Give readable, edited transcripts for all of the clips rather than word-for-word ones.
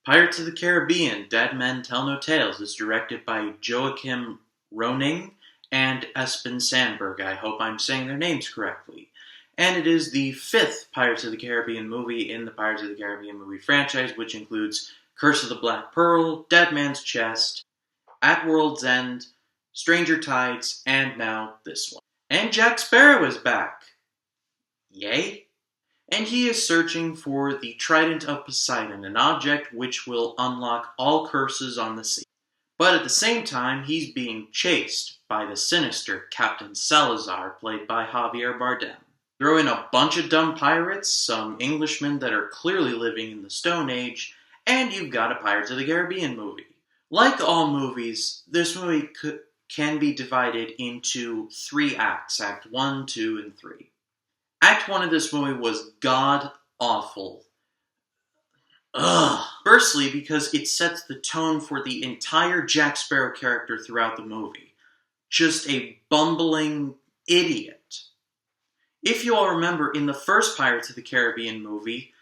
Pirates of the Caribbean: Dead Men Tell No Tales is directed by Joachim Roning and Espen Sandberg. I hope I'm saying their names correctly. And it is the fifth Pirates of the Caribbean movie in the Pirates of the Caribbean movie franchise, which includes Curse of the Black Pearl, Dead Man's Chest, At World's End, Stranger Tides, and now this one. And Jack Sparrow is back! Yay? And he is searching for the Trident of Poseidon, an object which will unlock all curses on the sea. But at the same time, he's being chased by the sinister Captain Salazar, played by Javier Bardem. Throw in a bunch of dumb pirates, some Englishmen that are clearly living in the Stone Age, and you've got a Pirates of the Caribbean movie. Like all movies, this movie can be divided into 3 acts, Act 1, 2, and 3. Act 1 of this movie was god-awful. Firstly, because it sets the tone for the entire Jack Sparrow character throughout the movie. Just a bumbling idiot. If you all remember, in the first Pirates of the Caribbean movie,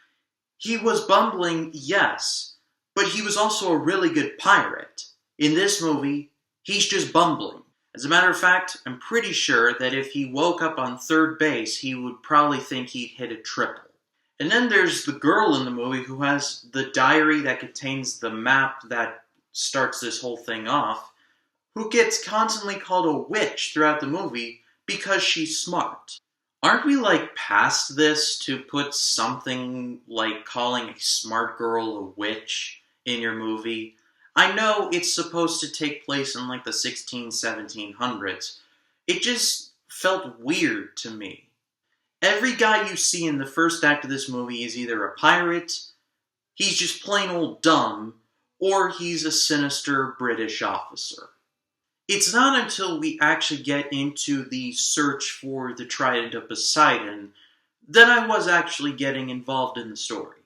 he was bumbling, yes, but he was also a really good pirate. In this movie, he's just bumbling. As a matter of fact, I'm pretty sure that if he woke up on third base, he would probably think he'd hit a triple. And then there's the girl in the movie who has the diary that contains the map that starts this whole thing off, who gets constantly called a witch throughout the movie because she's smart. Aren't we, past this to put something like calling a smart girl a witch in your movie? I know it's supposed to take place in, the 1700s. It just felt weird to me. Every guy you see in the first act of this movie is either a pirate, he's just plain old dumb, or he's a sinister British officer. It's not until we actually get into the search for the Trident of Poseidon that I was actually getting involved in the story.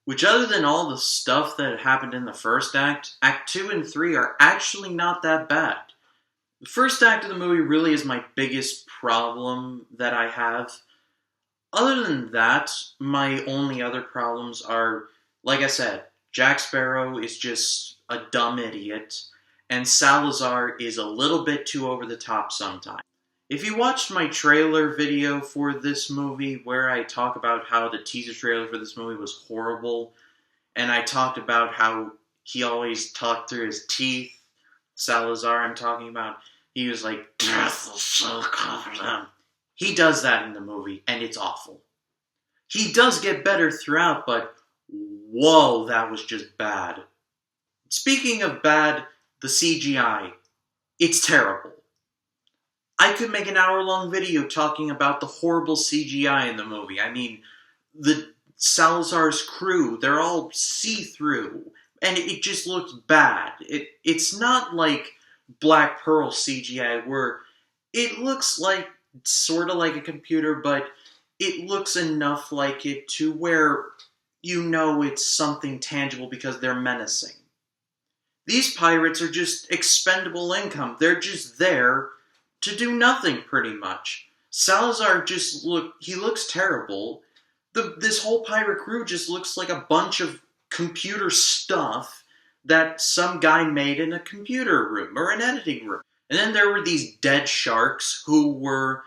Which, other than all the stuff that happened in the first act, Act 2 and 3 are actually not that bad. The first act of the movie really is my biggest problem that I have. Other than that, my only other problems are, like I said, Jack Sparrow is just a dumb idiot, and Salazar is a little bit too over the top sometimes. If you watched my trailer video for this movie, where I talk about how the teaser trailer for this movie was horrible, and I talked about how he always talked through his teeth, Salazar I'm talking about, he was like, "Death will so cover them." He does that in the movie, and it's awful. He does get better throughout, but whoa, that was just bad. Speaking of bad, the CGI, it's terrible. I could make an hour-long video talking about the horrible CGI in the movie. I mean, the Salazar's crew, they're all see-through, and it just looks bad. It's not like Black Pearl CGI, where it looks sort of like a computer, but it looks enough like it to where you know it's something tangible because they're menacing. These pirates are just expendable income. They're just there to do nothing, pretty much. Salazar he looks terrible. This whole pirate crew just looks like a bunch of computer stuff that some guy made in a computer room, or an editing room. And then there were these dead sharks who were,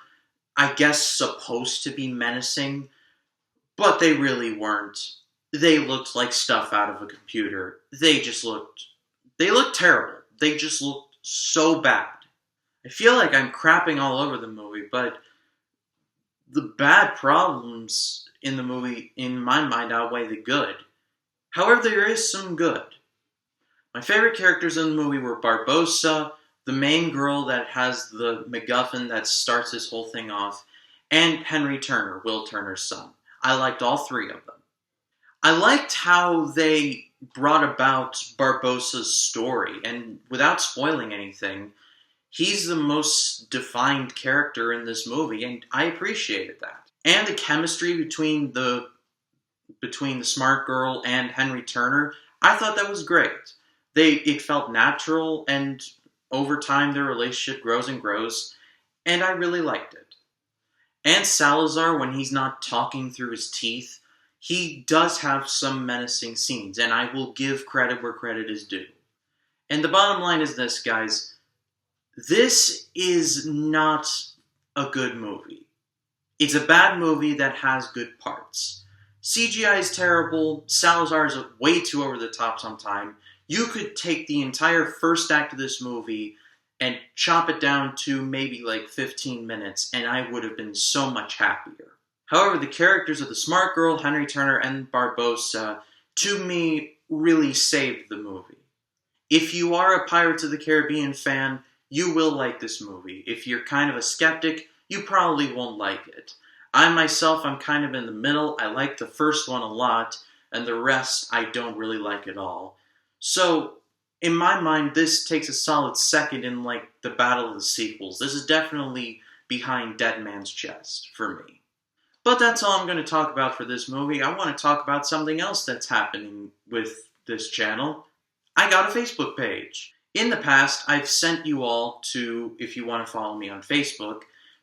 I guess, supposed to be menacing, but they really weren't. They looked like stuff out of a computer. They looked terrible. They just looked so bad. I feel like I'm crapping all over the movie, but the bad problems in the movie, in my mind, outweigh the good. However, there is some good. My favorite characters in the movie were Barbossa, the main girl that has the MacGuffin that starts this whole thing off, and Henry Turner, Will Turner's son. I liked all 3 of them. I liked how they brought about Barbossa's story, and without spoiling anything, he's the most defined character in this movie, and I appreciated that. And the chemistry between the smart girl and Henry Turner, I thought that was great. It felt natural, and over time their relationship grows and grows, and I really liked it. And Salazar, when he's not talking through his teeth, he does have some menacing scenes, and I will give credit where credit is due. And the bottom line is this, guys. This is not a good movie. It's a bad movie that has good parts. CGI is terrible. Salazar is way too over the top sometimes. You could take the entire first act of this movie and chop it down to maybe like 15 minutes, and I would have been so much happier. However, the characters of the Smart Girl, Henry Turner, and Barbossa, to me, really saved the movie. If you are a Pirates of the Caribbean fan, you will like this movie. If you're kind of a skeptic, you probably won't like it. I myself, I'm kind of in the middle. I like the first one a lot, and the rest I don't really like at all. So, in my mind, this takes a solid second in like the battle of the sequels. This is definitely behind Dead Man's Chest for me. But that's all I'm going to talk about for this movie. I want to talk about something else that's happening with this channel. I got a Facebook page. In the past, I've sent you all to, if you want to follow me on Facebook,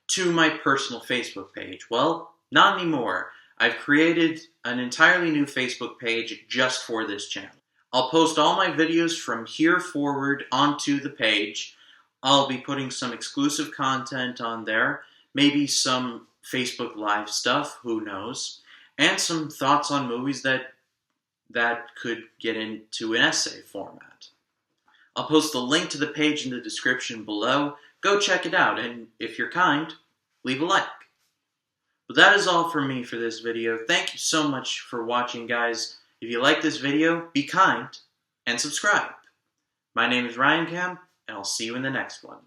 to my personal Facebook page. Well, not anymore. I've created an entirely new Facebook page just for this channel. I'll post all my videos from here forward onto the page. I'll be putting some exclusive content on there, maybe some Facebook Live stuff, who knows, and some thoughts on movies that could get into an essay format. I'll post the link to the page in the description below. Go check it out, and if you're kind, leave a like. But that is all for me for this video. Thank you so much for watching, guys. If you like this video, be kind and subscribe. My name is Ryan Cam, and I'll see you in the next one.